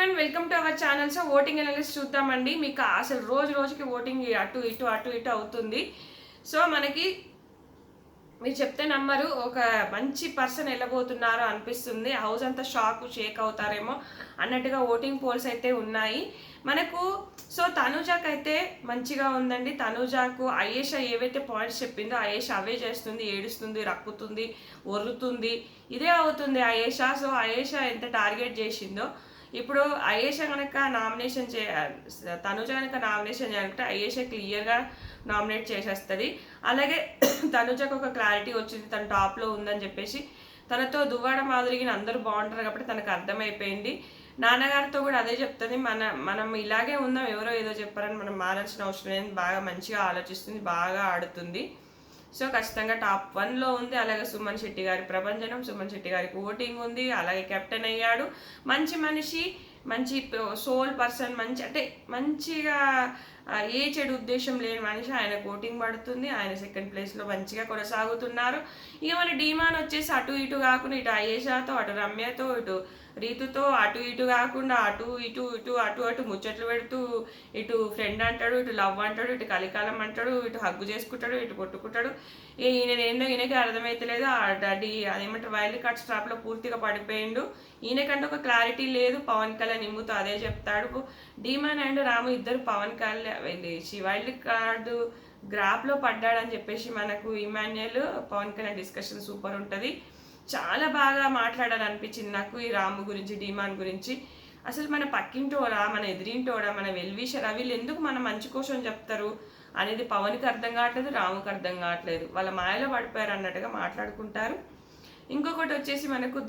Everyone welcome to our channel. So voting analyst చూద్దామండి. మీకు అసలు రోజు రోజుకి ఓటింగ్ అటు ఇటు అవుతుంది. సో మనకి మీరు చెప్తే నమ్మరు, ఒక మంచి పర్సన్ వెళ్ళబోతున్నారో అనిపిస్తుంది. హౌస్ అంతా షేక్ అవుతారేమో అన్నట్టుగా ఓటింగ్ పోల్స్ అయితే ఉన్నాయి మనకు. సో తనుజాకి అయితే మంచిగా ఉందండి. తనుజాకు అయేషా ఏవైతే పాయింట్స్ చెప్పిందో అయేషా అవే చేస్తుంది. ఏడుస్తుంది, రక్కుతుంది, ఒర్రుతుంది, ఇదే అవుతుంది అయేషా. సో అయేషా ఎంత టార్గెట్ చేసిందో ఇప్పుడు అయేషా కనుక నామినేషన్ తనుజ కనుక నామినేషన్ చేయాలంటే అయేషా క్లియర్గా నామినేట్ చేసేస్తుంది. అలాగే తనుజకు ఒక క్లారిటీ వచ్చింది, తను టాప్లో ఉందని చెప్పేసి. తనతో దువ్వాడ మాదిరిగిన అందరూ బాగుంటారు కాబట్టి తనకు అర్థమైపోయింది. నాన్నగారితో కూడా అదే చెప్తుంది, మనం ఇలాగే ఉందాం, ఎవరో ఏదో చెప్పారని మనం మారాల్సిన అవసరం లేదు. బాగా మంచిగా ఆలోచిస్తుంది, బాగా ఆడుతుంది. సో ఖచ్చితంగా టాప్ 1లో ఉంది. అలాగే సుమన్ శెట్టి గారి ప్రభంజనం, సుమన్ శెట్టి గారికి ఓటింగ్ ఉంది. అలాగే కెప్టెన్ అయ్యాడు. మంచి మనిషి, మంచి సోల్ పర్సన్, మంచి అంటే మంచిగా ఏ చెడు ఉద్దేశం లేని మనిషి. ఆయన ఓటింగ్ పడుతుంది. ఆయన సెకండ్ ప్లేస్లో మంచిగా కొనసాగుతున్నారు. ఇక మన డీమాన్ వచ్చేసి అటు ఇటు కాకుండా ఇటు అయేషాతో, అటు రమ్యతో, ఇటు రీతుతో అటు ఇటు కాకుండా అటు ఇటు ముచ్చట్లు పెడుతూ ఇటు ఫ్రెండ్ అంటాడు, ఇటు లవ్ అంటాడు, ఇటు కలికాలం అంటాడు, ఇటు హగ్గు చేసుకుంటాడు, ఇటు కొట్టుకుంటాడు. ఈయనదేందో ఈయనకి అర్థమైతలేదు. ఆ డాడీ అదేమంటారు వైల్డ్ కార్డ్ స్టాప్లో పూర్తిగా పడిపోయిండు. ఈయనకంటే ఒక క్లారిటీ లేదు. పవన్ కళ్యాణ్ నిమ్ముతో అదే చెప్తాడు. డీమాన్ అండ్ రాము ఇద్దరు పవన్ కళ్యాణ్ వైల్డ్ కార్డు గ్రాప్లో పడ్డాడని చెప్పేసి మనకు ఇమాన్యుయల్ పవన్ కళ్యాణ్ డిస్కషన్ సూపర్ ఉంటుంది. చాలా బాగా మాట్లాడాలనిపించింది నాకు ఈ రాము గురించి, డీమాన్ గురించి. అసలు మన పక్కింటోడా, మన ఎదిరింటోడా, మన వెల్విషరా, వీళ్ళు ఎందుకు మన మంచి కోసం చెప్తారు అనేది పవన్కి అర్థం కావట్లేదు, రాముకి అర్థం కావట్లేదు. వాళ్ళ మాయలో పడిపోయారు అన్నట్టుగా మాట్లాడుకుంటారు. ఇంకొకటి వచ్చేసి మనకు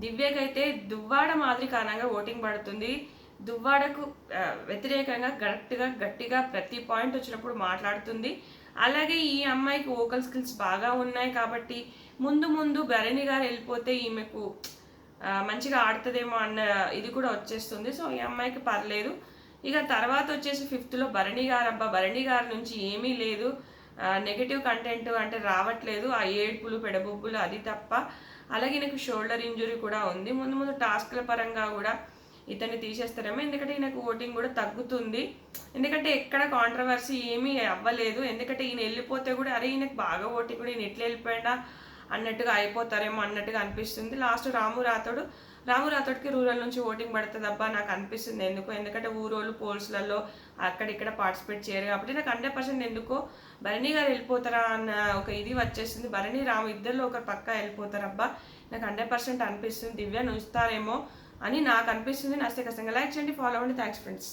దివ్యకైతే దువ్వాడ మాదిరి కారణంగా ఓటింగ్ పడుతుంది. దువ్వాడకు వ్యతిరేకంగా గట్టిగా ప్రతి పాయింట్ వచ్చినప్పుడు మాట్లాడుతుంది. అలాగే ఈ అమ్మాయికి వోకల్ స్కిల్స్ బాగా ఉన్నాయి కాబట్టి ముందు భరణి గారు వెళ్ళిపోతే ఈమెకు మంచిగా ఆడుతుందేమో అన్న ఇది కూడా వచ్చేస్తుంది. సో ఈ అమ్మాయికి పర్లేదు. ఇక తర్వాత వచ్చేసి 5th భరణి గారు. భరణి గారి నుంచి ఏమీ లేదు, నెగటివ్ కంటెంట్ అంటే రావట్లేదు. ఆ ఏడుపులు పెడబొబ్బులు అది తప్ప. అలాగే నాకు షోల్డర్ ఇంజురీ కూడా ఉంది. ముందు టాస్క్ల పరంగా కూడా ఇతన్ని తీసేస్తారేమో, ఎందుకంటే ఈయనకు ఓటింగ్ కూడా తగ్గుతుంది. ఎందుకంటే ఎక్కడ కాంట్రవర్సీ ఏమీ అవ్వలేదు. ఎందుకంటే ఈయన వెళ్ళిపోతే కూడా అరే ఈయనకు బాగా ఓటింగ్ కూడా ఈయన ఎట్లా వెళ్ళిపోయినా అన్నట్టుగా అయిపోతారేమో అన్నట్టుగా అనిపిస్తుంది. లాస్ట్ రాము రాథోడ్కి రూరల్ నుంచి ఓటింగ్ పడుతుంది అబ్బా నాకు అనిపిస్తుంది. ఎందుకంటే ఊరోళ్ళు పోల్స్లలో అక్కడిక్కడ పార్టిసిపేట్ చేయరు కాబట్టి నాకు 100% ఎందుకో భరణి గారు వెళ్ళిపోతారా అన్న ఒక ఇది వచ్చేస్తుంది. భరణి రాము ఇద్దరిలో ఒకరు పక్కా వెళ్ళిపోతారబ్బా నాకు 100% అనిపిస్తుంది. దివ్య ఉంచుతారేమో అని నాకు అనిపిస్తుంది. నచ్చితే ఖచ్చితంగా లైక్ చేయండి, ఫాలో అవ్వండి. Thanks friends.